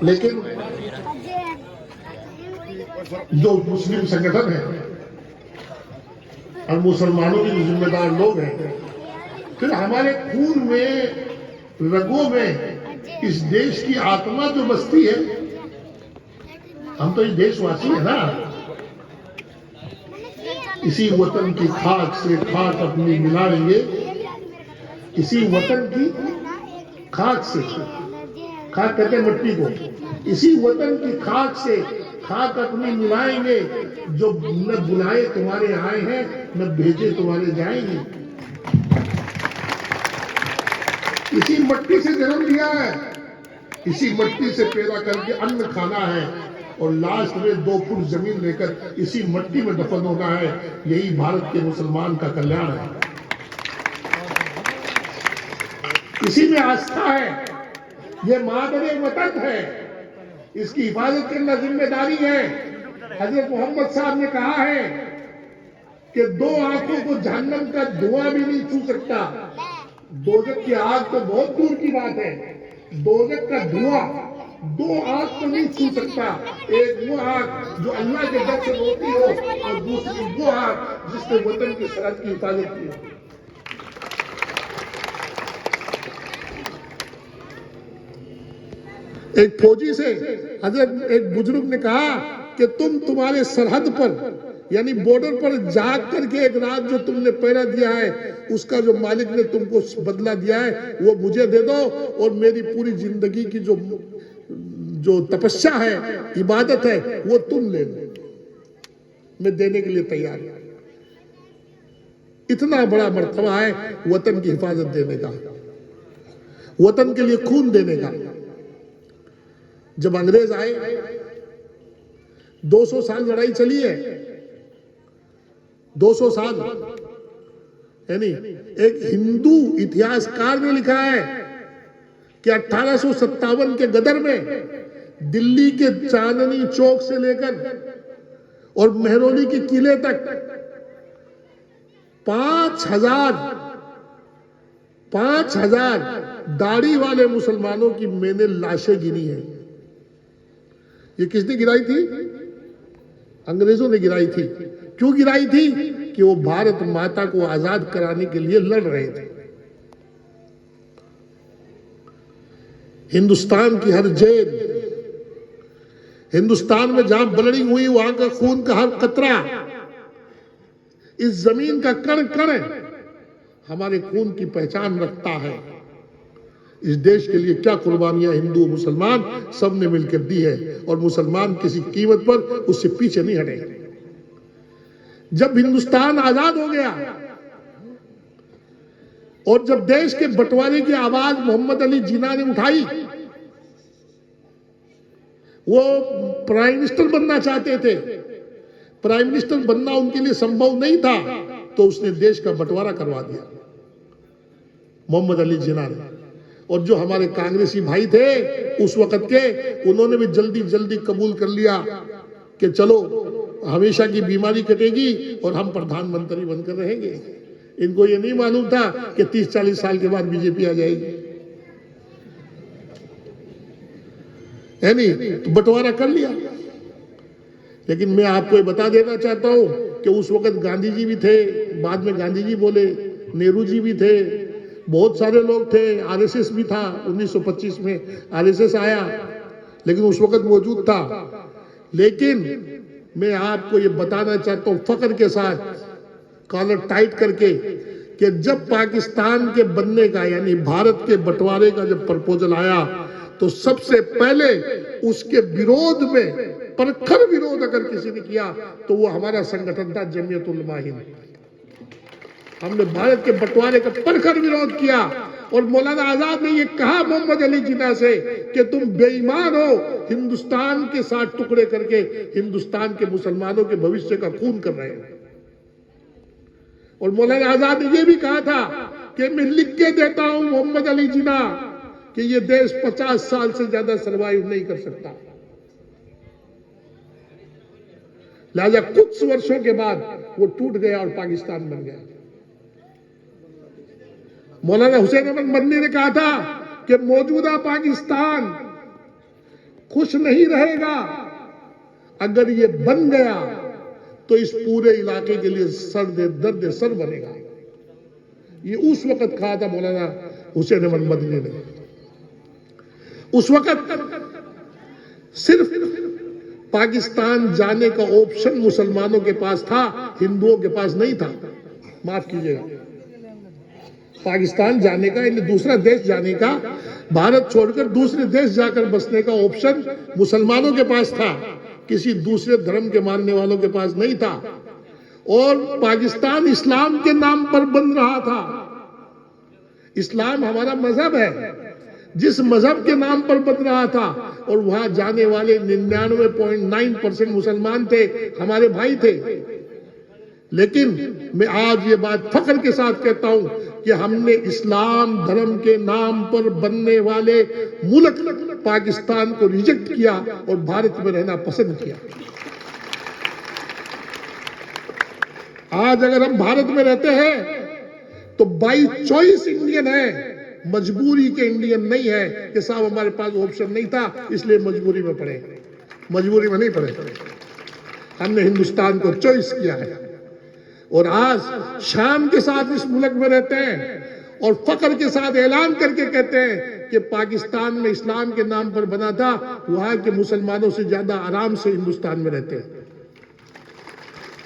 लेकिन जो मुस्लिम संगठन है और मुसलमानों के जिम्मेदार लोग हैं, फिर हमारे खून में, रगों में इस देश की आत्मा जो बसती है, हम तो इस देशवासी है ना, इसी वतन की खाक से खाक अपनी मिलाएंगे, इसी वतन की खाक से, खाक कहते हैं मिट्टी को, इसी वतन की खाक से खाक अपनी मिलाएंगे, जो न बुलाए तुम्हारे आए हैं, न भेजे तुम्हारे जाएंगे। इसी मट्टी से जन्म लिया है, इसी मट्टी से पैदा करके अन्न खाना है, और लास्ट में 2 फुट जमीन लेकर इसी मट्टी में दफन होना है। यही भारत के मुसलमान का कल्याण है, इसी में आस्था है, ये मादरे वतन है, इसकी हिफाजत करना जिम्मेदारी है। हजरत मोहम्मद साहब ने कहा है कि 2 आंखों को जहन्नम का धुआं भी नहीं छू सकता। दोजख की आग तो बहुत दूर की बात है, दोजख का धुआं 2 आंख तो नहीं छू सकता। एक वो आंख जो अल्लाह के डर से रोती हो, और दूसरी वो आंख जिसने वतन की सरहद की हिफाजत की हो। एक फौजी से हजरत एक बुजुर्ग ने कहा कि तुम्हारे सरहद पर यानी बॉर्डर पर जाग करके एक रात जो तुमने पहरा दिया है, उसका जो मालिक ने तुमको बदला दिया है वो मुझे दे दो, और मेरी पूरी जिंदगी की जो तपस्या है, इबादत है, वो तुम ले लो, मैं देने के लिए तैयार हूं। इतना बड़ा मर्तबा है वतन की हिफाजत देने का, वतन के लिए खून देने का। जब अंग्रेज आए, 200 साल लड़ाई चली है, 200 साल, यानी एक हिंदू इतिहासकार ने लिखा है कि 1857 के गदर में दिल्ली के चांदनी चौक से लेकर और मेहरौली के किले तक 5,000 दाढ़ी वाले मुसलमानों की मैंने लाशें गिनी है। ये किसने गिराई थी? अंग्रेजों ने गिराई थी। क्यों गिराई थी? कि वो भारत माता को आजाद कराने के लिए लड़ रहे थे। हिंदुस्तान की हर जेल, हिंदुस्तान में जहां ब्लडिंग हुई, वहां का खून का हर कतरा, इस जमीन का कण कण हमारे खून की पहचान रखता है। इस देश के लिए क्या कुर्बानियां हिंदू मुसलमान सब ने मिलकर दी है, और मुसलमान किसी कीमत पर उससे पीछे नहीं हटे। जब हिंदुस्तान आजाद हो गया और जब देश के बंटवारे की आवाज मोहम्मद अली जिन्ना ने उठाई, वो प्राइम मिनिस्टर बनना चाहते थे, प्राइम मिनिस्टर बनना उनके लिए संभव नहीं था, तो उसने देश का बंटवारा करवा दिया मोहम्मद अली जिन्ना ने। और जो हमारे कांग्रेसी भाई थे उस वक्त के, उन्होंने भी जल्दी जल्दी कबूल कर लिया कि चलो हमेशा की बीमारी कटेगी और हम प्रधानमंत्री बनकर रहेंगे। इनको ये नहीं मालूम था कि 30-40 साल के बाद बीजेपी आ जाएगी, है नहीं? तो बंटवारा कर लिया। लेकिन मैं आपको ये बता देना चाहता हूं कि उस वक्त गांधी जी भी थे, बाद में गांधी जी बोले, नेहरू जी भी थे, बहुत सारे लोग थे, आरएसएस भी था, 1925 में आरएसएस आया, लेकिन उस वक्त मौजूद था। लेकिन मैं आपको ये बताना चाहता हूं फख्र के साथ, कॉलर टाइट करके, कि जब पाकिस्तान के बनने का यानी भारत के बंटवारे का जब प्रपोजल आया, तो सबसे पहले उसके विरोध में, प्रखर विरोध अगर किसी ने किया तो वो हमारा संगठन था जमीयत उलमा हिंद। हमने भारत के बंटवारे का प्रखर विरोध किया, और मौलाना आजाद ने ये कहा मोहम्मद अली जिन्ना से कि तुम बेईमान हो, हिंदुस्तान के साथ टुकड़े करके हिंदुस्तान के मुसलमानों के भविष्य का खून कर रहे हो। और मौलाना आजाद ने यह भी कहा था कि मैं लिख के देता हूं मोहम्मद अली जिन्ना कि ये देश 50 साल से ज्यादा सरवाइव नहीं कर सकता। लिहाजा कुछ वर्षों के बाद वो टूट गया और पाकिस्तान बन गया। मौलाना हुसैन अहमद मदनी ने कहा था कि मौजूदा पाकिस्तान खुश नहीं रहेगा। अगर ये बन गया तो इस पूरे इलाके के लिए दर्द सर बनेगा। ये उस वक्त कहा था मौलाना हुसैन अहमद मदनी ने। उस वक्त सिर्फ पाकिस्तान जाने का ऑप्शन मुसलमानों के पास था, हिंदुओं के पास नहीं था। माफ कीजिएगा, पाकिस्तान जाने का यानी दूसरा देश जाने का, भारत छोड़कर दूसरे देश जाकर बसने का ऑप्शन मुसलमानों के पास था, किसी दूसरे धर्म के मानने वालों के पास नहीं था। और पाकिस्तान इस्लाम के नाम पर बन रहा था। इस्लाम हमारा मजहब है, जिस मजहब के नाम पर बन रहा था, और वहां जाने वाले 99.9% मुसलमान थे, हमारे भाई थे। लेकिन मैं आज ये बात फख्र के साथ कहता हूं कि हमने इस्लाम धर्म के नाम पर बनने वाले मुल्क पाकिस्तान को रिजेक्ट किया और भारत में रहना पसंद किया। आज अगर हम भारत में रहते हैं तो बाई चॉइस इंडियन है, मजबूरी के इंडियन नहीं है कि साहब हमारे पास ऑप्शन नहीं था इसलिए मजबूरी में पड़े। मजबूरी में नहीं पड़े, हमने हिंदुस्तान को चॉइस किया है। और आज शान के साथ इस मुल्क में रहते हैं और फख्र के साथ ऐलान करके कहते हैं कि पाकिस्तान में इस्लाम के नाम पर बना था, वहां के मुसलमानों से ज्यादा आराम से हिंदुस्तान में रहते हैं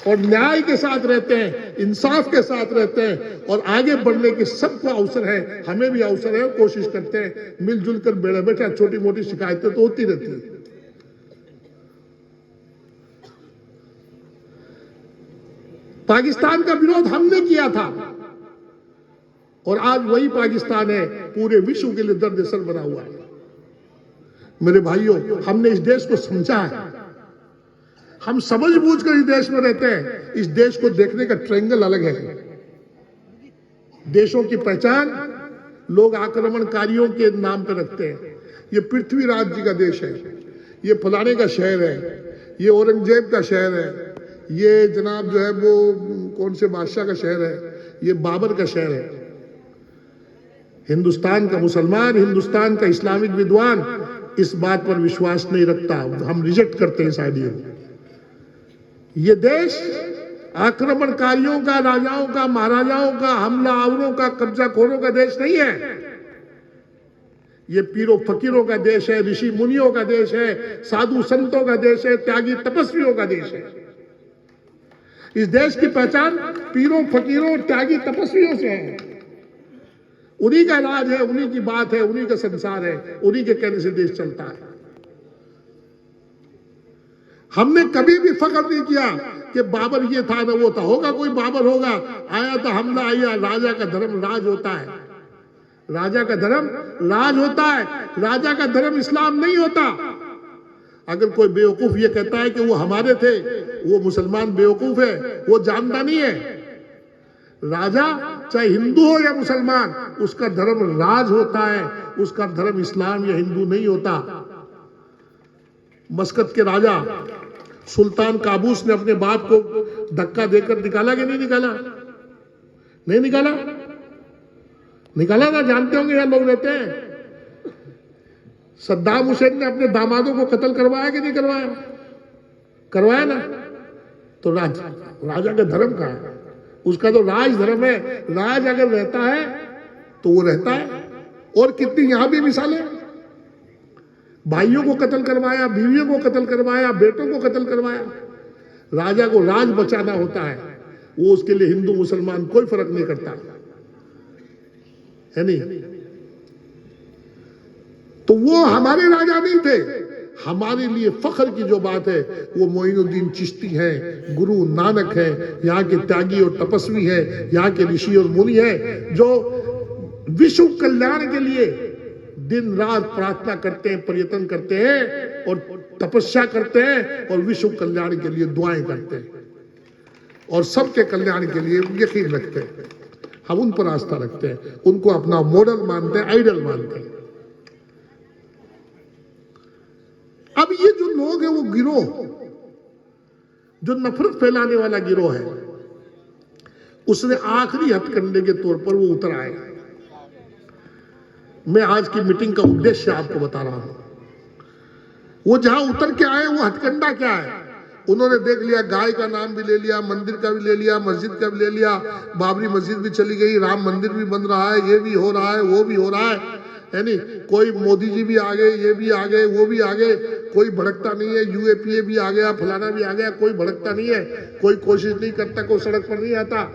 और न्याय के साथ रहते हैं, इंसाफ के साथ रहते हैं और आगे बढ़ने के सबको अवसर है। हमें भी अवसर है, कोशिश करते हैं मिलजुल कर बेड़ा बैठा। छोटी मोटी शिकायतें तो होती रहती है। पाकिस्तान का विरोध हमने किया था और आज वही पाकिस्तान है पूरे विश्व के लिए दर्द सर बना हुआ है। मेरे भाइयों, हमने इस देश को समझा है, हम समझ बूझ कर इस देश में रहते हैं। इस देश को देखने का ट्रायंगल अलग है। देशों की पहचान लोग आक्रमणकारियों के नाम पर रखते हैं। ये पृथ्वीराज जी का देश है, ये फलाने का शहर है, ये औरंगजेब का शहर है, ये जनाब जो है वो कौन से बादशाह का शहर है, ये बाबर का शहर है। हिंदुस्तान का मुसलमान, हिंदुस्तान का इस्लामिक विद्वान इस बात पर विश्वास नहीं रखता। हम रिजेक्ट करते हैं इस आइडिया को। ये देश आक्रमणकारियों का, राजाओं का, महाराजाओं का, हमलावरों का, कब्जाखोरों का देश नहीं है। ये पीरों फकीरों का देश है, ऋषि मुनियों का देश है, साधु संतों का देश है, त्यागी तपस्वियों का देश है। इस देश की पहचान पीरों फकीरों त्यागी तपस्वियों से है। उन्हीं का राज है, उन्हीं की बात है, उन्हीं का संसार है, उन्हीं के कहने से देश चलता है। हमने कभी भी फख्र नहीं किया कि बाबर ये था ना वो था। होगा कोई बाबर होगा, आया था हमला आया। राजा का धर्म राज होता है, राजा का धर्म राज होता है, राजा का धर्म इस्लाम नहीं होता। अगर कोई बेवकूफ ये कहता है कि वो हमारे थे, वो मुसलमान बेवकूफ है, वो जानता नहीं है। राजा चाहे हिंदू हो या मुसलमान, उसका धर्म राज होता है, उसका धर्म इस्लाम या हिंदू नहीं होता। मस्कत के राजा सुल्तान काबूस ने अपने बाप को धक्का देकर निकाला कि नहीं निकाला? नहीं निकाला? निकाला ना, जानते होंगे यहाँ लोग रहते हैं। सद्दाम हुसैन ने अपने दामादों को कत्ल करवाया कि नहीं करवाया? करवाया ना। तो राजा का धर्म कहाँ है? उसका तो राज धर्म है। राज अगर रहता है तो वो रहता है। और कितनी यहां भी मिसालें, भाइयों को कत्ल करवाया, बीवियों को कत्ल करवाया, बेटों को कत्ल करवाया। राजा को राज बचाना होता है, वो उसके लिए हिंदू मुसलमान कोई फर्क नहीं करता है नहीं। तो वो हमारे राजा नहीं थे। हमारे लिए फख्र की जो बात है वो मोइनुद्दीन चिश्ती है, गुरु नानक है, यहाँ के त्यागी और तपस्वी है, यहाँ के ऋषि और मुनि है, जो विश्व कल्याण के लिए दिन रात प्रार्थना करते हैं, प्रयत्न करते हैं और तपस्या करते हैं और विश्व कल्याण के लिए दुआएं करते हैं और सबके कल्याण के लिए यकीन रखते हैं। हम उन पर आस्था रखते हैं, उनको अपना मॉडल मानते हैं, आइडल मानते हैं। अब ये जो लोग हैं, वो गिरोह जो नफरत फैलाने वाला गिरोह है, उसने आखिरी हथकंडे के तौर पर वो उतर आए। मैं आज की मीटिंग का उद्देश्य आपको बता रहा हूं। वो जहां उतर के आए वो हथकंडा क्या है, उन्होंने देख लिया, गाय का नाम भी ले लिया, मंदिर का भी ले लिया, मस्जिद का भी ले लिया, बाबरी मस्जिद भी चली गई, राम मंदिर भी बन रहा है, ये भी हो रहा है, वो भी हो रहा है नहीं, कोई मोदी जी भी आ गए, ये भी आ गए, वो भी आ गए, कोई भड़कता नहीं है, यूएपीए भी आ गया, फलाना भी आ गया, कोई भड़कता नहीं है, कोई कोशिश नहीं करता, कोई सड़क पर नहीं आता।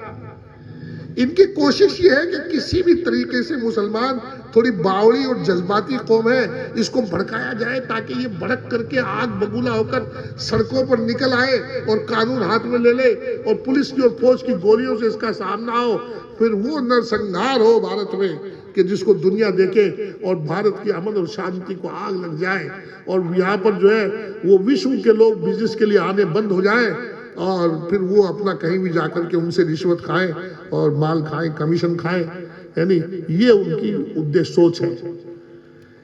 इनकी कोशिश ये है कि किसी भी तरीके से मुसलमान थोड़ी बावड़ी और जज्बाती कौम है, इसको भड़काया जाए ताकि ये भड़क करके आग बबूला होकर सड़कों पर निकल आए और कानून हाथ में ले ले और पुलिस की और फौज की गोलियों से इसका सामना हो, फिर वो नरसंहार हो भारत में कि जिसको दुनिया देखे और भारत की अमन और शांति को आग लग जाए और यहाँ पर जो है वो विश्व के लोग बिजनेस के लिए आने बंद हो जाए और फिर वो अपना कहीं भी जाकर के उनसे रिश्वत खाएं और माल खाएं, कमीशन खाएं, यानी ये उनकी उद्देश्य सोच है।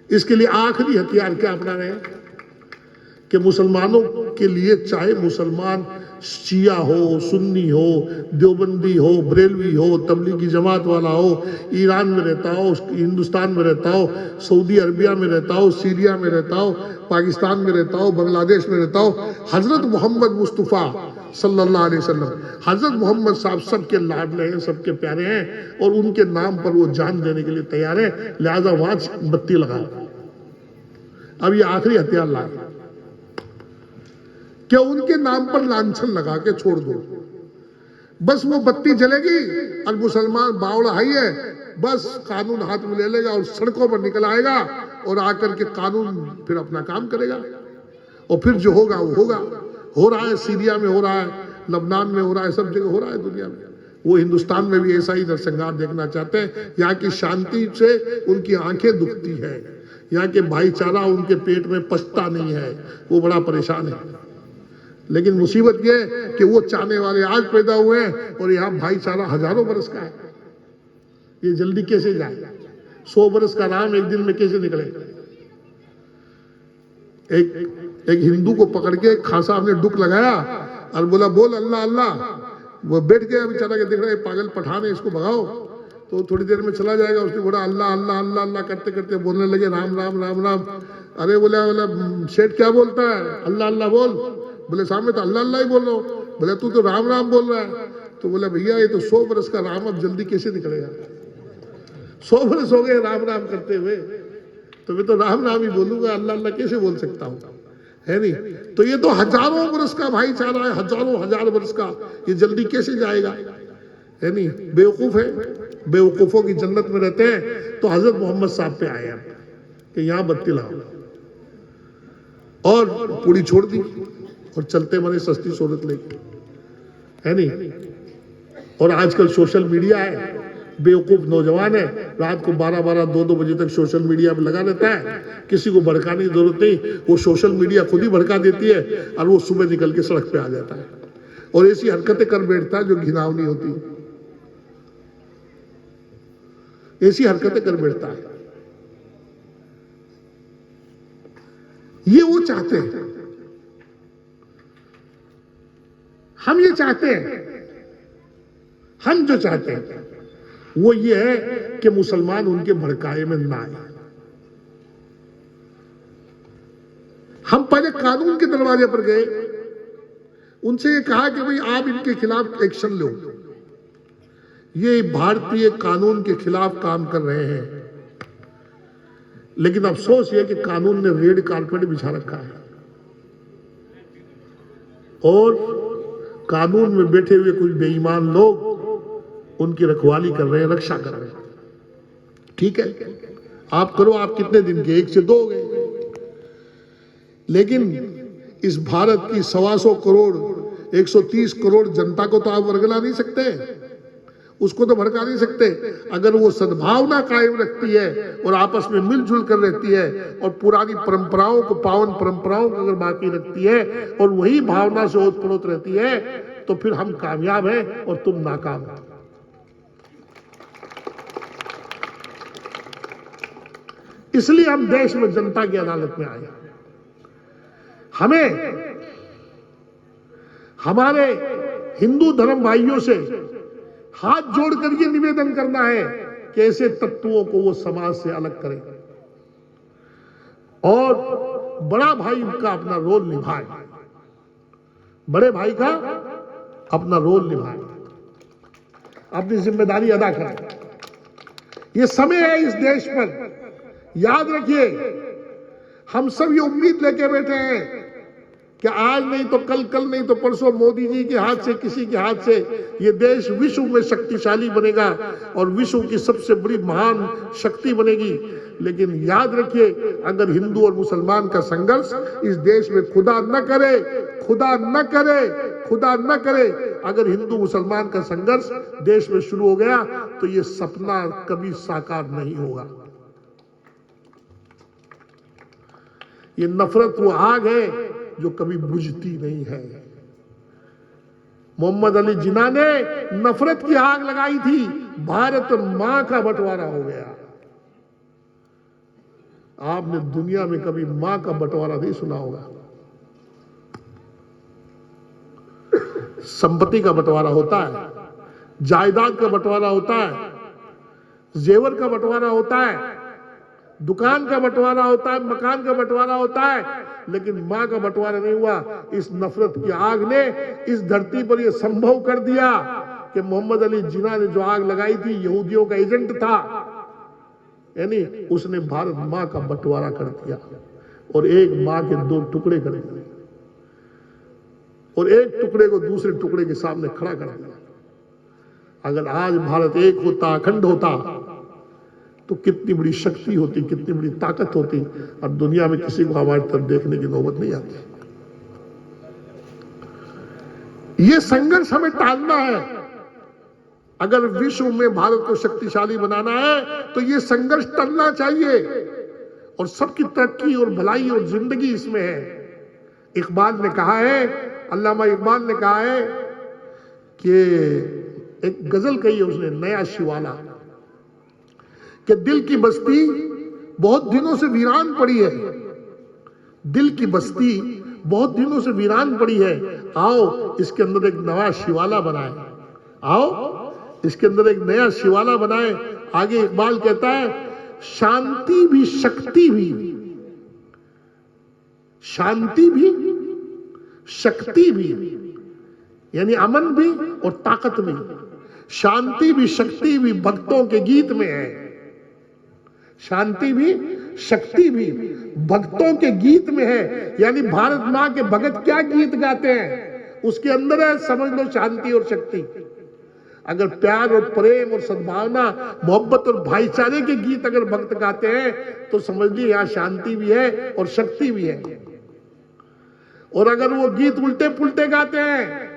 इसके लिए आखिरी हथियार क्या अपना रहे हैं कि मुसलमानों के लिए, चाहे मुसलमान शिया हो, सुन्नी हो, देवबंदी हो, बरेलवी हो, तबलीगी जमात वाला हो, ईरान में रहता हो, हिंदुस्तान में रहता हो, सऊदी अरबिया में रहता हो, सीरिया में रहता हो, पाकिस्तान में रहता हो, बांग्लादेश में रहता हो, हजरत मोहम्मद मुस्तफ़ा सल्लल्लाहु अलैहि वसल्लम, हजरत मोहम्मद साहब सबके लाडले हैं, सबके प्यारे हैं और उनके नाम पर वो जान देने के लिए तैयार है, लिहाजा वहां बत्ती लगाओ। अब ये आखिरी हथियार लाए क्या उनके नाम पर लांछन लगा के छोड़ दो, बस वो बत्ती जलेगी और मुसलमान बावड़ा है ये, बस कानून हाथ में ले लेगा और सड़कों पर निकल आएगा और आकर के कानून फिर अपना काम करेगा और फिर जो होगा वो होगा। हो रहा है, सीरिया में हो रहा है, लबनान में हो रहा है, सब जगह हो रहा है दुनिया में। वो हिंदुस्तान में भी ऐसा ही नरसंहार देखना चाहते हैं। यहाँ की शांति से उनकी आंखें दुखती है, यहाँ के भाईचारा उनके पेट में पचता नहीं है, वो बड़ा परेशान है। लेकिन मुसीबत ये है कि वो चाहने वाले आज पैदा हुए हैं और यहाँ भाईचारा हजारों बरस का है, ये जल्दी कैसे जाए? 100 बरस का राम एक दिन में कैसे निकले? एक हिंदू को पकड़ के खान साहब ने डुक लगाया और बोला बोल अल्लाह अल्लाह, वो बैठ गया बेचारा के, देख रहा है पागल पठान है, इसको भगाओ तो थोड़ी देर में चला जाएगा। उसने बोला अल्लाह अल्लाह अल्लाह अल्लाह करते करते बोलने लगे राम राम राम राम। अरे बोला शेठ क्या बोलता है? अल्लाह अल्लाह बोल। बोले सामने तो अल्लाह अल्लाह ही बोल रहा हूँ। बोले तू तो राम राम बोल रहा है। तो बोला भैया ये तो 100 बरस का राम अब जल्दी कैसे निकलेगा? 100 बरस हो गए राम राम करते हुए, तो मैं तो राम राम ही बोलूंगा, अल्लाह अल्लाह कैसे बोल सकता हूँ? है नहीं? तो ये तो हजारों बरस का भाईचारा है, हजारों हजार बरस का, ये जल्दी कैसे जाएगा? है नहीं? बेवकूफ है, बेवकूफों की जन्नत में रहते हैं। तो हजरत मोहम्मद साहब पे आए कि यहाँ बत्ती लाओ और पूरी छोड़ दी और चलते मरे सस्ती सूरत लेके, है नहीं? और आजकल सोशल मीडिया है, बेवकूफ नौजवान है, रात को 12-12, 2-2 बजे तक सोशल मीडिया पे लगा रहता है, किसी को भड़काने की जरूरत नहीं, वो सोशल मीडिया खुद ही भड़का देती है और वो सुबह निकल के सड़क पे आ जाता है और ऐसी हरकतें कर बैठता है जो घिनौनी होती, ऐसी हरकतें कर बैठता है। ये वो चाहते हैं, हम ये चाहते हैं। हम जो चाहते हैं वो ये है कि मुसलमान उनके भड़काए में ना आए। हम पहले कानून के दरवाजे पर गए, उनसे ये कहा कि भाई आप इनके खिलाफ एक्शन लो, ये भारतीय कानून के खिलाफ काम कर रहे हैं। लेकिन अफसोस ये कि कानून ने रेड कारपेट बिछा रखा है और कानून में बैठे हुए कुछ बेईमान लोग उनकी रखवाली कर रहे हैं, रक्षा कर रहे हैं। ठीक है, आप करो, आप कितने दिन के, 1 से 2 हो गए। लेकिन इस भारत की 125 करोड़ 130 करोड़ जनता को तो आप वर्गला नहीं सकते, उसको तो भड़का नहीं सकते। अगर वो सद्भावना कायम रखती है और आपस में मिलजुल कर रहती है और पुरानी परंपराओं को, पावन परंपराओं को अगर बाकी रखती है और वही भावना से ओत-प्रोत रहती है, तो फिर हम कामयाब हैं और तुम नाकाम हो। इसलिए हम देश में जनता की अदालत में आए। हमें हमारे हिंदू धर्म भाइयों से हाथ जोड़कर ये निवेदन करना है कि ऐसे तत्वों को वो समाज से अलग करें और बड़ा भाई का अपना रोल निभाए, बड़े भाई का अपना रोल निभाए, अपनी जिम्मेदारी अदा करें। ये समय है इस देश पर। याद रखिए, हम सब ये उम्मीद लेके बैठे हैं कि आज नहीं तो कल, कल नहीं तो परसों मोदी जी के हाथ से, किसी के हाथ से ये देश विश्व में शक्तिशाली बनेगा और विश्व की सबसे बड़ी महान शक्ति बनेगी। लेकिन याद रखिए, अगर हिंदू और मुसलमान का संघर्ष इस देश में खुदा न करे, खुदा न करे, खुदा न करे, अगर हिंदू मुसलमान का संघर्ष देश में शुरू हो गया तो ये सपना कभी साकार नहीं होगा। ये नफरत वो आग है जो कभी बुझती नहीं है। मोहम्मद अली जिन्ना ने नफरत की आग लगाई थी, भारत और मां का बंटवारा हो गया। आपने दुनिया में कभी मां का बंटवारा नहीं सुना होगा। संपत्ति का बंटवारा होता है, जायदाद का बंटवारा होता है, जेवर का बंटवारा होता है, दुकान का बंटवारा होता है, मकान का बंटवारा होता है, लेकिन मां का बंटवारा नहीं हुआ। इस नफरत की आग ने इस धरती पर यह संभव कर दिया कि मोहम्मद अली जिन्ना ने जो आग लगाई थी, यहूदियों का एजेंट था, यानी उसने भारत मां का बंटवारा कर दिया और एक मां के दो टुकड़े कर दिए और एक टुकड़े को दूसरे टुकड़े के सामने खड़ा कर दिया। अगर आज भारत एक होता, अखंड होता, तो कितनी बड़ी शक्ति होती, कितनी बड़ी ताकत होती, और दुनिया में किसी को हमारी तरफ देखने की नौबत नहीं आती। ये संघर्ष हमें टालना है। अगर विश्व में भारत को शक्तिशाली बनाना है तो ये संघर्ष टलना चाहिए, और सबकी तरक्की और भलाई और जिंदगी इसमें है। इकबाल ने कहा है, अल्लामा इकबाल ने कहा है कि एक गजल कही है उसने, नया शिवाला, कि दिल की बस्ती बहुत दिनों से वीरान पड़ी है, दिल की बस्ती बहुत दिनों से वीरान पड़ी है, आओ इसके अंदर एक नया शिवाला बनाए, आओ इसके अंदर एक नया शिवाला बनाए। आगे इकबाल कहता है, शांति भी शक्ति भी, शांति भी शक्ति भी, यानी अमन भी और ताकत भी, शांति भी शक्ति भी भक्तों के गीत में है। शांति भी शक्ति भी भक्तों के गीत में है, यानी भारत मां के भगत क्या गीत गाते हैं, उसके अंदर है, समझ लो, शांति और शक्ति। अगर प्यार और प्रेम और सद्भावना, मोहब्बत और भाईचारे के गीत अगर भक्त गाते हैं तो समझ लीजिए यहां शांति भी है और शक्ति भी है। और अगर वो गीत उल्टे पुल्टे गाते हैं,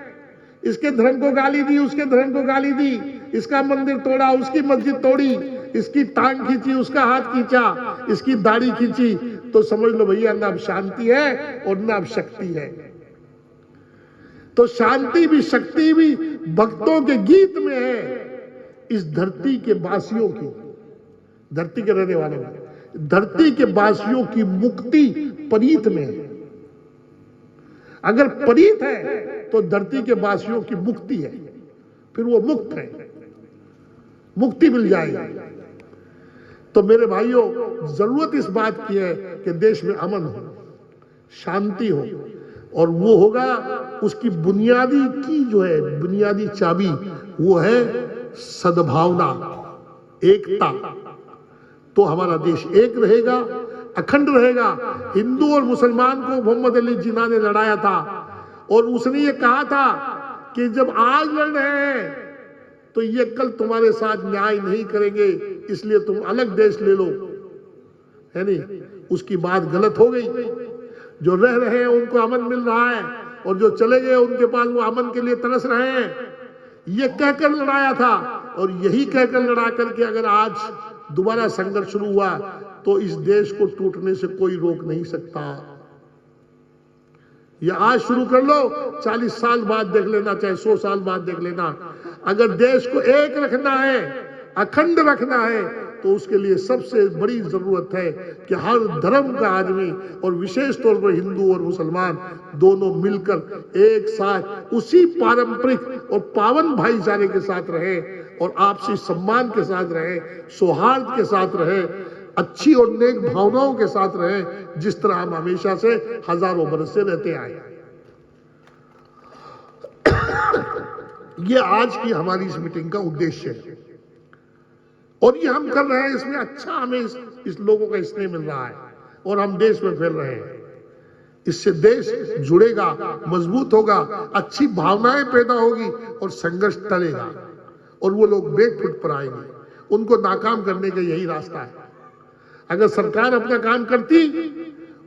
इसके धर्म को गाली दी, उसके धर्म को गाली दी, इसका मंदिर तोड़ा, उसकी मस्जिद तोड़ी, इसकी टांग खींची, उसका हाथ खींचा, इसकी दाढ़ी खींची, तो समझ लो भैया ना अब शांति है और ना अब शक्ति है। तो शांति भी शक्ति भी भक्तों के गीत में है। इस धरती के वासियों की, धरती के रहने वालों में, धरती के वासियों की मुक्ति परीत में है। अगर परीत है तो धरती के वासियों की मुक्ति है, फिर वो मुक्त है, मुक्ति मिल जाएगी। तो मेरे भाइयों, जरूरत इस बात की है कि देश में अमन हो, शांति हो, और वो होगा, उसकी बुनियादी की जो है, बुनियादी चाबी वो है सद्भावना, एकता। तो हमारा देश एक रहेगा, अखंड रहेगा। हिंदू और मुसलमान को मोहम्मद अली जिन्ना ने लड़ाया था, और उसने ये कहा था कि जब आज लड़ रहे हैं तो ये कल तुम्हारे साथ न्याय नहीं करेंगे, इसलिए तुम अलग देश ले लो, है नहीं। उसकी बात गलत हो गई। जो रह रहे हैं उनको अमन मिल रहा है, और जो चले गए उनके पास वो अमन के लिए तरस रहे हैं। ये कहकर लड़ाया था, और यही कहकर लड़ा करके अगर आज दोबारा संघर्ष शुरू हुआ तो इस देश को टूटने से कोई रोक नहीं सकता। ये आज शुरू कर लो, 40 साल बाद देख लेना, चाहे 100 साल बाद देख लेना। अगर देश को एक रखना है, अखंड रखना है, तो उसके लिए सबसे बड़ी जरूरत है कि हर धर्म का आदमी, और विशेष तौर पर हिंदू और मुसलमान दोनों मिलकर एक साथ उसी पारंपरिक और पावन भाईचारे के साथ रहे, और आपसी सम्मान के साथ रहे, सौहार्द के साथ रहे। अच्छी और नेक भावनाओं के साथ रहें, जिस तरह हम हमेशा से हजारों बरस से रहते आए। ये आज की हमारी इस मीटिंग का उद्देश्य है और ये हम कर रहे हैं। इसमें अच्छा हमें इस लोगों का स्नेह मिल रहा है और हम देश में फैल रहे हैं। इससे देश जुड़ेगा, मजबूत होगा, अच्छी भावनाएं पैदा होगी और संघर्ष टलेगा और वो लोग बैकफुट पर आएंगे। उनको नाकाम करने का यही रास्ता है। अगर सरकार अपना काम करती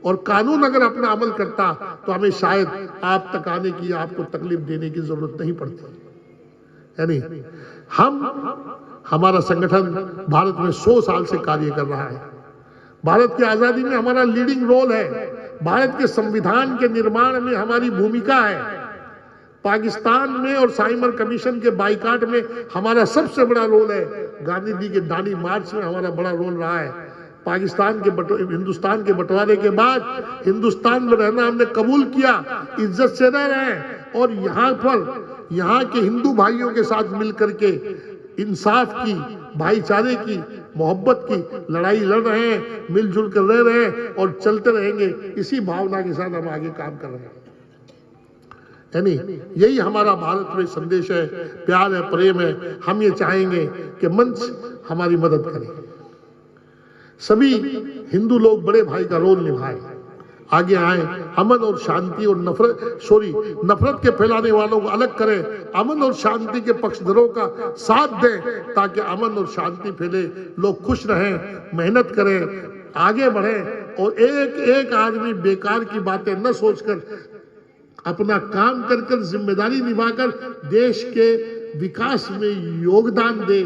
और कानून अगर अपना अमल करता तो हमें शायद आप तक आने की, आपको तकलीफ देने की जरूरत नहीं पड़ती। यानी हमारा संगठन भारत में 100 साल से कार्य कर रहा है। भारत की आजादी में हमारा लीडिंग रोल है। भारत के संविधान के निर्माण में हमारी भूमिका है। पाकिस्तान में और साइमर कमीशन के बाइकाट में हमारा सबसे बड़ा रोल है। गांधी जी के दांडी मार्च में हमारा बड़ा रोल रहा है। पाकिस्तान के हिंदुस्तान के बंटवारे के बाद हिंदुस्तान में रहना हमने कबूल किया, इज्जत से रह रहे हैं और यहाँ के हिंदू भाइयों के साथ मिलकर के इंसाफ की, भाईचारे की, मोहब्बत की लड़ाई लड़ रहे हैं, मिलजुल कर रह रहे हैं और चलते रहेंगे। इसी भावना के साथ हम आगे काम कर रहे हैं। यानी यही हमारा भारत में संदेश है, प्यार है, प्रेम है। हम ये चाहेंगे कि मंच हमारी मदद करे, सभी हिंदू लोग बड़े भाई का रोल निभाएं, आगे आए, अमन और शांति और नफरत के फैलाने वालों को अलग करें, अमन और शांति के पक्षधरों का साथ दें ताकि अमन और शांति फैले, लोग खुश रहें, मेहनत करें, आगे बढ़ें और एक एक आदमी बेकार की बातें न सोचकर अपना काम कर जिम्मेदारी निभाकर देश के विकास में योगदान दे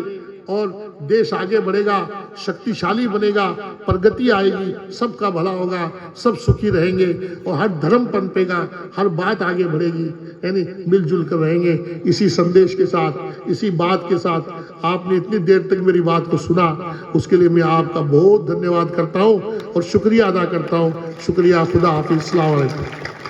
और देश आगे बढ़ेगा, शक्तिशाली बनेगा, प्रगति आएगी, सबका भला होगा, सब सुखी रहेंगे और हर धर्म पनपेगा, हर बात आगे बढ़ेगी। यानी मिलजुल कर रहेंगे। इसी संदेश के साथ, इसी बात के साथ आपने इतनी देर तक मेरी बात को सुना, उसके लिए मैं आपका बहुत धन्यवाद करता हूँ और शुक्रिया अदा करता हूँ। शुक्रिया। खुदा हाफिज़। अस्सलाम वालेकुम।